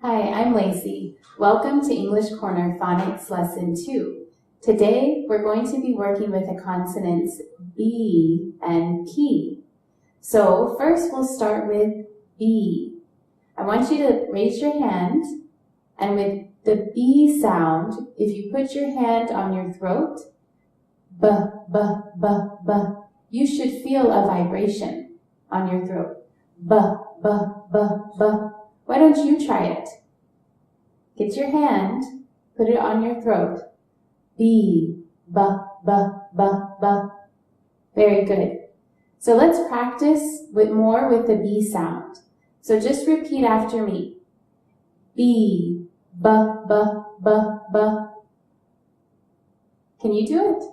Hi, I'm Lacey. Welcome to English Corner Phonics Lesson 2. Today, we're going to be working with the consonants B and P. So first, we'll start with B. I want you to raise your hand, and with the B sound, if you put your hand on your throat, B, B, B, B, you should feel a vibration on your throat. B, B, B, B. Why don't you try it? Get your hand, put it on your throat. B, B, B, B, B. Very good. So let's practice more with the B sound. So just repeat after me. B, B, B, B, B. Can you do it?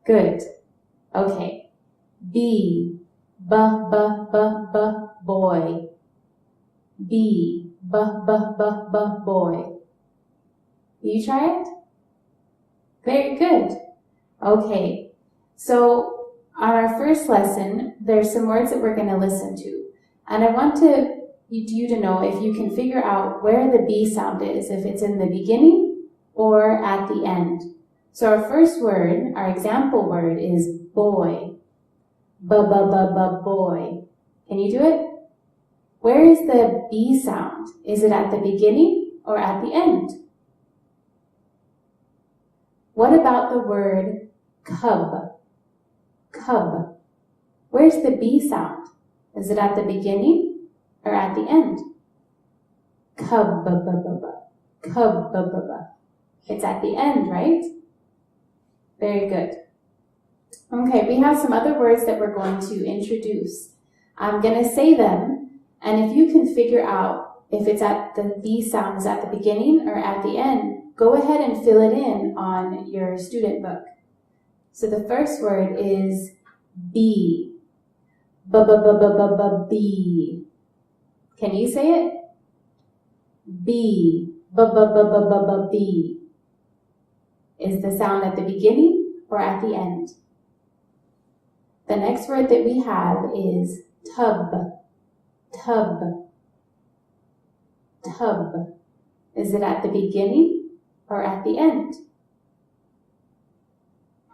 Good. Okay. B, B, B, B, B, boy. B, B, B, B, B, boy. Will you try it? Very good. Okay. So on our first lesson, there's some words that we're going to listen to. And I want you to know if you can figure out where the B sound is, if it's in the beginning or at the end. So our first word, our example word is boy. B, B, B, B, boy. Can you do it? Where is the B sound? Is it at the beginning or at the end? What about the word cub? Cub. Where's the B sound? Is it at the beginning or at the end? Cub, b, b, b, b. Cub, b, b, b. It's at the end, right? Very good. Okay, we have some other words that we're going to introduce. I'm going to say them. And if you can figure out if it's at the B sound is at the beginning or at the end, go ahead and fill it in on your student book. So the first word is B. B, B, B, B, B, B, B. Can you say it? B. B, B, B, B, B, B, B. Is the sound at the beginning or at the end? The next word that we have is tub. Tub. Tub. Is it at the beginning or at the end?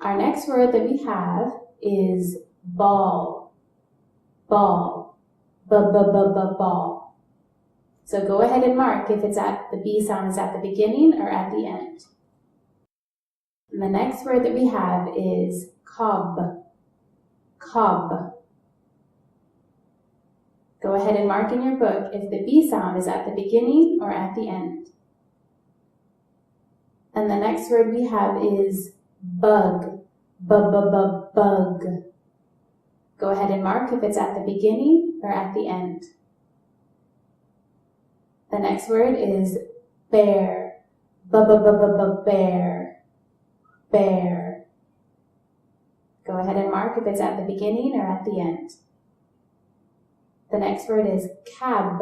Our next word that we have is ball. Ball. B, B, B, B, ball. So go ahead and mark if it's at the B sound is at the beginning or at the end. And the next word that we have is cob. Cob. Go ahead and mark in your book if the B sound is at the beginning or at the end. And the next word we have is bug. Bug. Go ahead and mark if it's at the beginning or at the end. The next word is bear. Bear. Bear. Go ahead and mark if it's at the beginning or at the end. The next word is cab.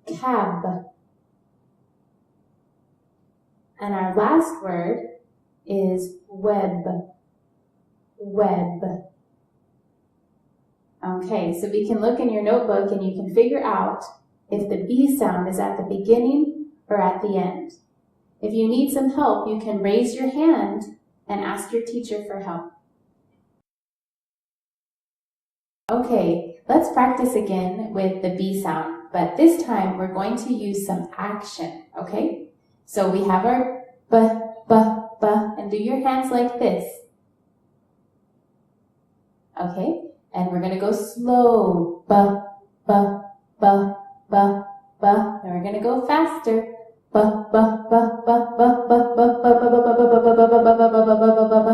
Cab. And our last word is web. Web. Okay, so we can look in your notebook and you can figure out if the B sound is at the beginning or at the end. If you need some help, you can raise your hand and ask your teacher for help. Okay, let's practice again with the B sound, but this time we're going to use some action, okay? So we have our B, B, B, and do your hands like this. Okay, and we're going to go slow. B, B, B, B, B, and we're going to go faster. B, B, B, B, B, B, B, B.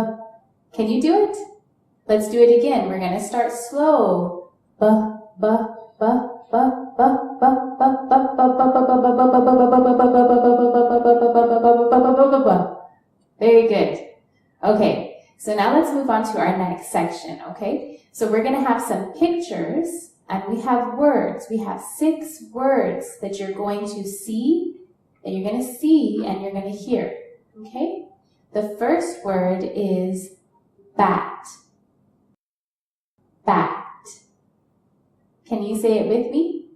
Can you do it? Let's do it again. We're going to start slow. B, B, B, B, B, B, B. Very good. Okay, so now let's move on to our next section, okay? So we're going to have some pictures and we have words. We have 6 words that you're going to see, and you're going to hear, okay? The first word is bat. Bat. Can you say it with me?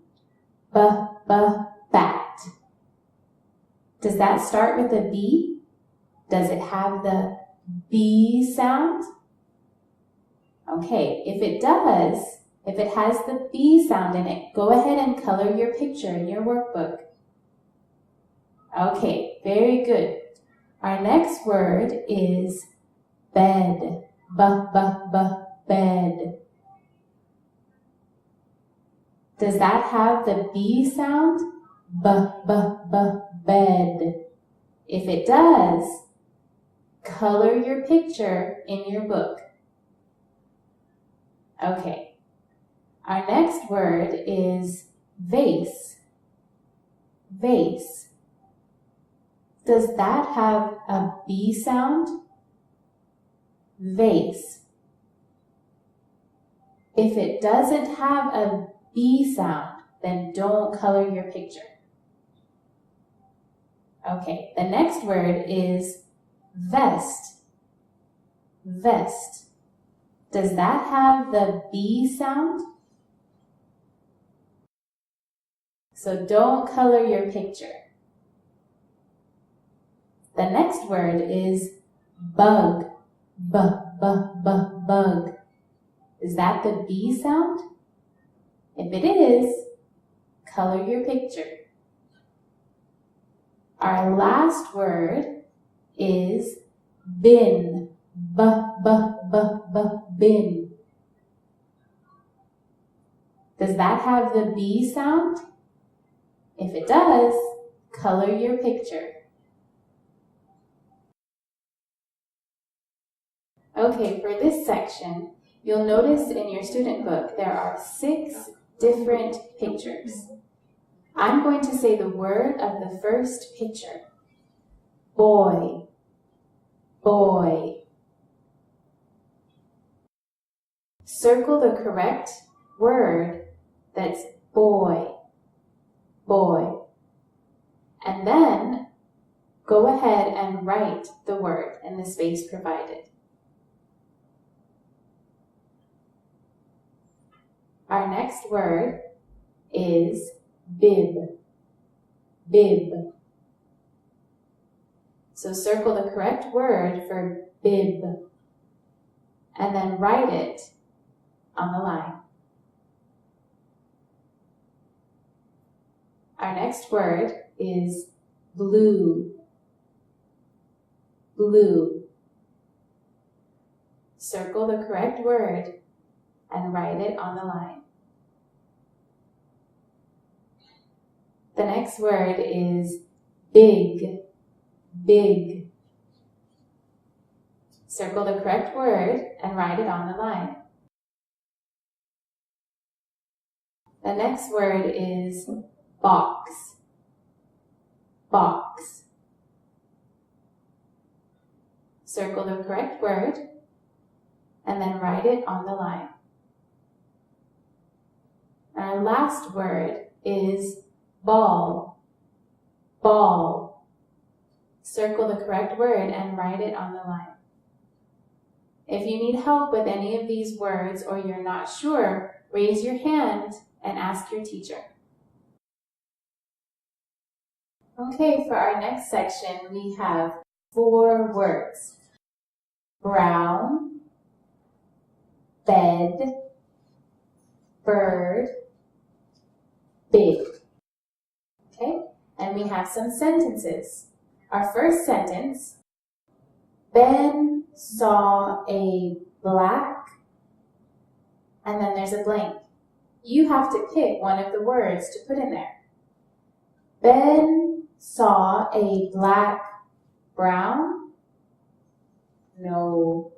bat. Does that start with a B? Does it have the B sound? Okay, if it does, if it has the B sound in it, go ahead and color your picture in your workbook. Okay, very good. Our next word is bed. Bed. Does that have the B sound? Bed. If it does, color your picture in your book. Okay. Our next word is vase. Vase. Does that have a B sound? Vase. If it doesn't have a B sound, then don't color your picture. Okay, the next word is vest. Vest. Does that have the B sound? So don't color your picture. The next word is bug. Bug. Is that the B sound? If it is, color your picture. Our last word is bin. Bin. Does that have the B sound? If it does, color your picture. Okay, for this section, you'll notice in your student book there are 6 different pictures. I'm going to say the word of the first picture. Boy. Boy. Circle the correct word that's boy. Boy. And then go ahead and write the word in the space provided. Our next word is bib. Bib. So circle the correct word for bib and then write it on the line. Our next word is blue. Blue. Circle the correct word and write it on the line. The next word is big. Big. Circle the correct word and write it on the line. The next word is box. Box. Circle the correct word and then write it on the line. Our last word is ball. Ball. Circle the correct word and write it on the line. If you need help with any of these words or you're not sure, raise your hand and ask your teacher. Okay, for our next section, we have 4 words. Brown, bed, bird, big. Okay, and we have some sentences. Our first sentence, Ben saw a black, and then there's a blank. You have to pick one of the words to put in there. Ben saw a black brown? No.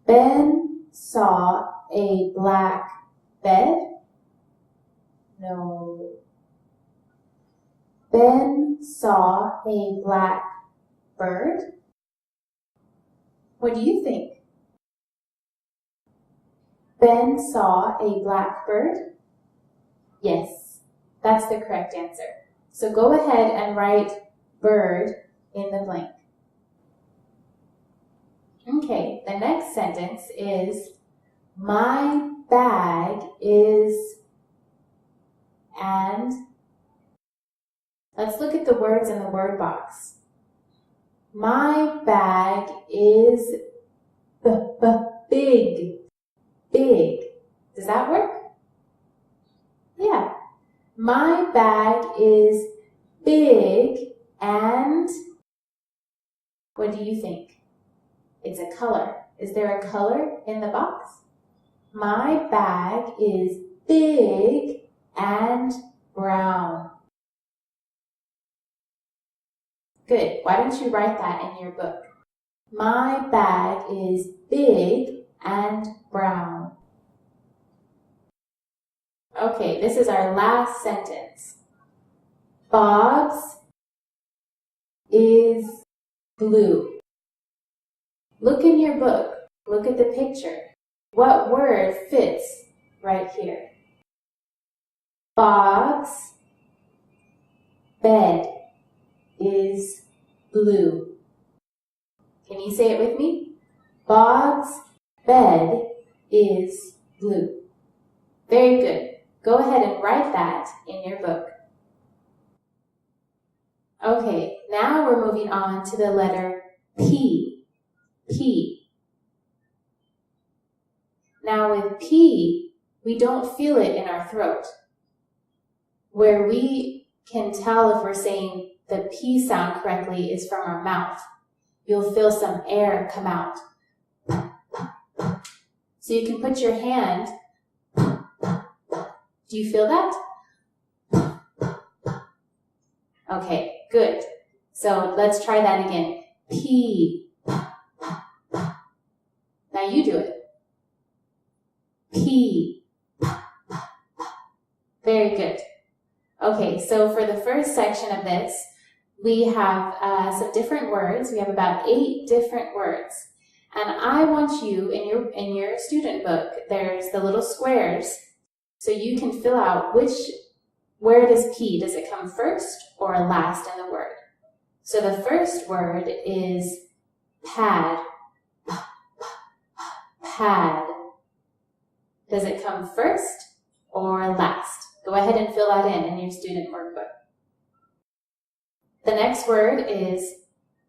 Ben saw a black bed? No. Ben saw a black bird? What do you think? Ben saw a black bird? Yes, that's the correct answer. So go ahead and write bird in the blank. Okay, the next sentence is, my bag is, and let's look at the words in the word box. My bag is big. Big. Does that work? Yeah. My bag is big and what do you think? It's a color. Is there a color in the box? My bag is big and brown. Good. Why don't you write that in your book? My bag is big and brown. Okay, this is our last sentence. Bob's is blue. Look in your book. Look at the picture. What word fits right here? Bob's bed is blue. Can you say it with me? Bob's bed is blue. Very good. Go ahead and write that in your book. Okay, now we're moving on to the letter P. P. Now with P, we don't feel it in our throat. Where we can tell if we're saying the P sound correctly is from our mouth. You'll feel some air come out. So you can put your hand. Do you feel that? Okay, good. So let's try that again. P. Now you do it. P. Very good. Okay, so for the first section of this, we have some different words. We have about 8 different words. And I want you, in your student book, there's the little squares, so you can fill out where does P, does it come first or last in the word? So the first word is pad. Pad. Does it come first or last? Go ahead and fill that in your student workbook. The next word is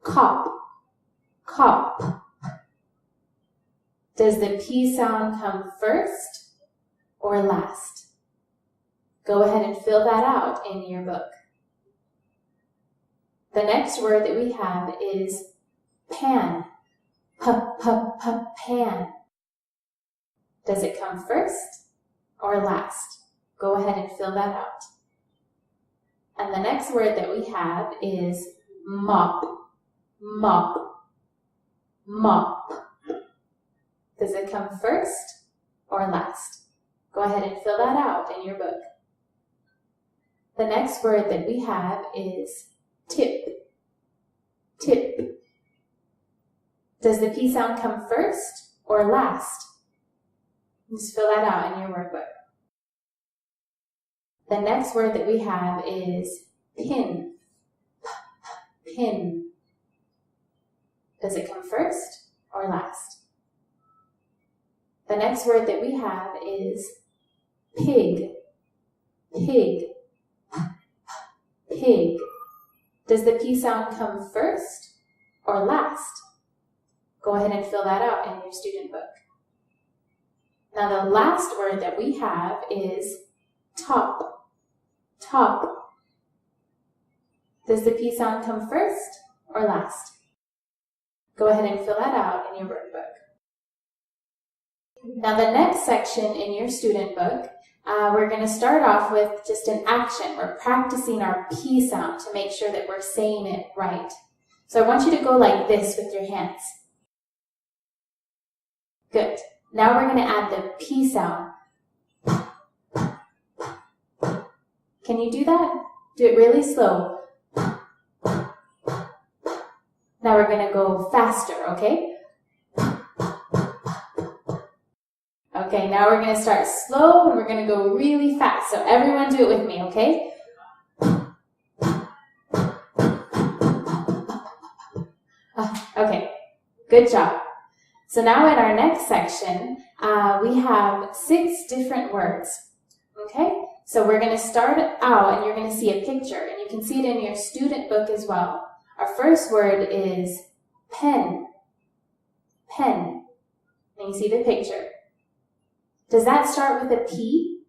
cop. Cop. Does the P sound come first or last? Go ahead and fill that out in your book. The next word that we have is pan. Pan. Does it come first or last? Go ahead and fill that out. And the next word that we have is mop. Mop. Mop. Does it come first or last? Go ahead and fill that out in your book. The next word that we have is tip. Tip. Does the P sound come first or last? Just fill that out in your workbook. The next word that we have is pin. Pin. Does it come first or last? The next word that we have is pig. Pig. Pig. Does the P sound come first or last? Go ahead and fill that out in your student book. Now the last word that we have is top. Top. Does the P sound come first or last? Go ahead and fill that out in your workbook. Now the next section in your student book, we're going to start off with just an action. We're practicing our P sound to make sure that we're saying it right. So I want you to go like this with your hands. Good. Now we're going to add the P sound. Can you do that? Do it really slow. Now we're going to go faster, okay? Okay, now we're going to start slow and we're going to go really fast. So everyone do it with me, okay? Okay, good job. So now in our next section, we have 6 different words, okay? So we're going to start out and you're going to see a picture, and you can see it in your student book as well. Our first word is pen. Pen. And you see the picture. Does that start with a P?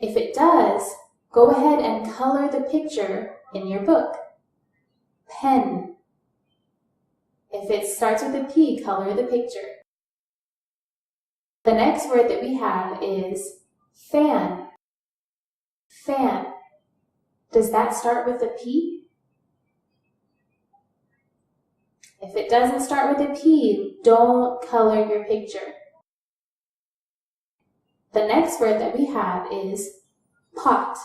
If it does, go ahead and color the picture in your book. Pen. If it starts with a P, color the picture. The next word that we have is fan. Fan. Does that start with a P? If it doesn't start with a P, don't color your picture. The next word that we have is pot.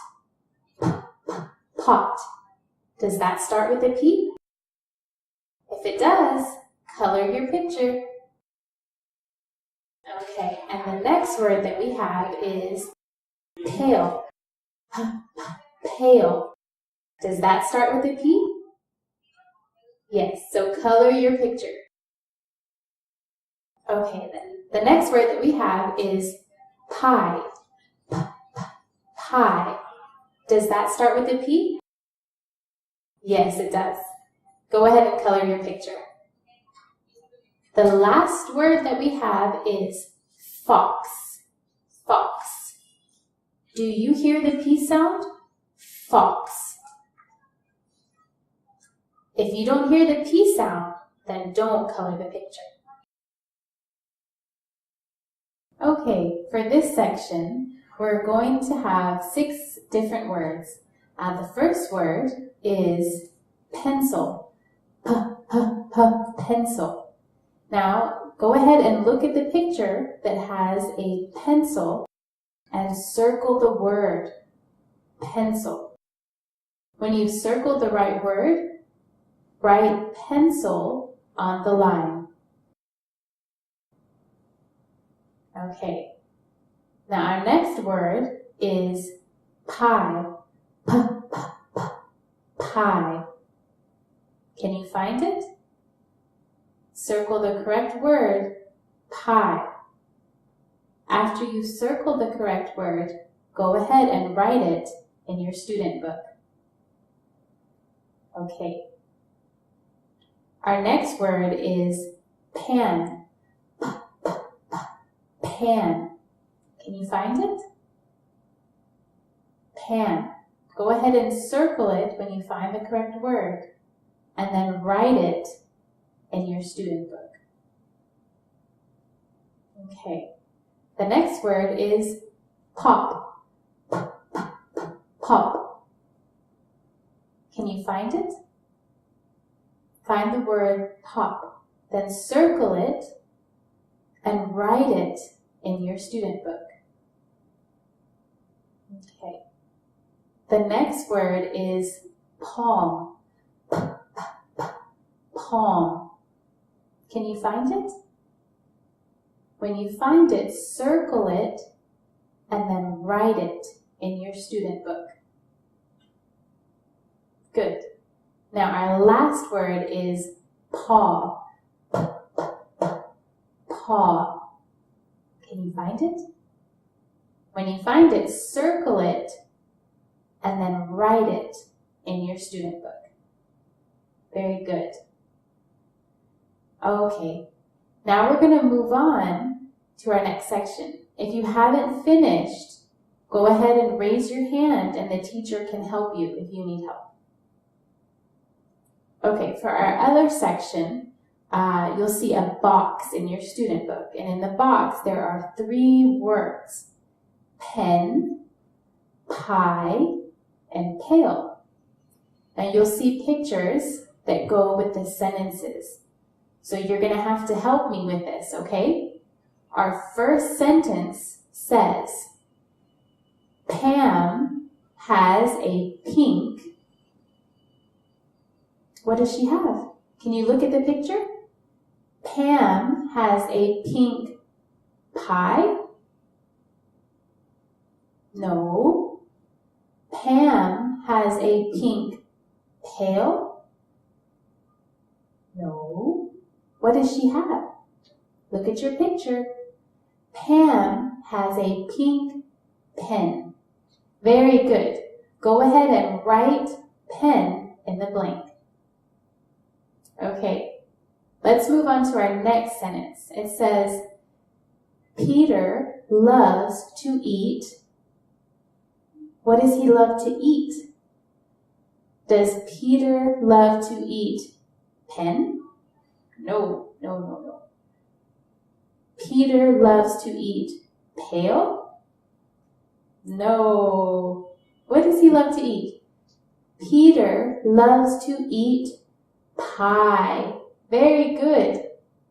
Pot. Does that start with a P? If it does, color your picture. Okay, and the next word that we have is pail. Pail. Does that start with a P? Yes, so color your picture. Okay, then the next word that we have is pie. Pie. Does that start with a P? Yes, it does. Go ahead and color your picture. The last word that we have is fox. Fox. Do you hear the P sound? Fox. If you don't hear the P sound, then don't color the picture. Okay, for this section, we're going to have 6 different words. The first word is pencil. Pencil. Now, go ahead and look at the picture that has a pencil and circle the word pencil. When you've circled the right word, write pencil on the line. Okay. Now, our next word is pie. Pie. Can you find it? Circle the correct word, pie. After you circle the correct word, go ahead and write it in your student book. Okay. Our next word is pan. Pan. Can you find it? Pan. Go ahead and circle it when you find the correct word, and then write it in your student book. Okay. The next word is pop. Pop. Can you find it? Find the word pop, then circle it and write it in your student book. Okay. The next word is palm. Palm. Can you find it? When you find it, circle it and then write it in your student book. Good. Now our last word is paw. Paw. Can you find it? When you find it, circle it and then write it in your student book. Very good. Okay, now we're going to move on to our next section. If you haven't finished, go ahead and raise your hand and the teacher can help you if you need help. Okay, for our other section, you'll see a box in your student book. And in the box, there are 3 words: pen, pie, and pail. Now you'll see pictures that go with the sentences. So you're going to have to help me with this, okay? Our first sentence says, Pam has a pink. What does she have? Can you look at the picture? Pam has a pink pie? No. Pam has a pink pail? No. What does she have? Look at your picture. Pam has a pink pen. Very good. Go ahead and write pen in the blank. Okay, let's move on to our next sentence. It says, Peter loves to eat. What does he love to eat? Does Peter love to eat pen? No. Peter loves to eat pail? No. What does he love to eat? Peter loves to eat pie. Very good.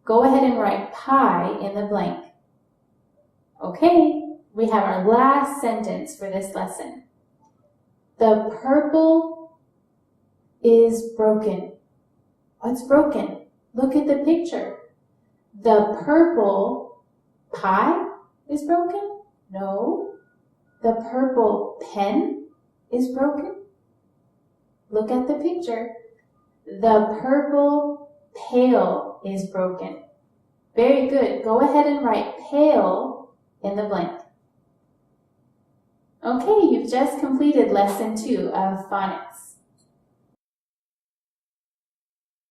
Go ahead and write pie in the blank. Okay, we have our last sentence for this lesson. The purple is broken. What's broken? Look at the picture. The purple pie is broken? No. The purple pen is broken? Look at the picture. The purple pail is broken. Very good. Go ahead and write pail in the blank. Okay, you've just completed lesson 2 of phonics.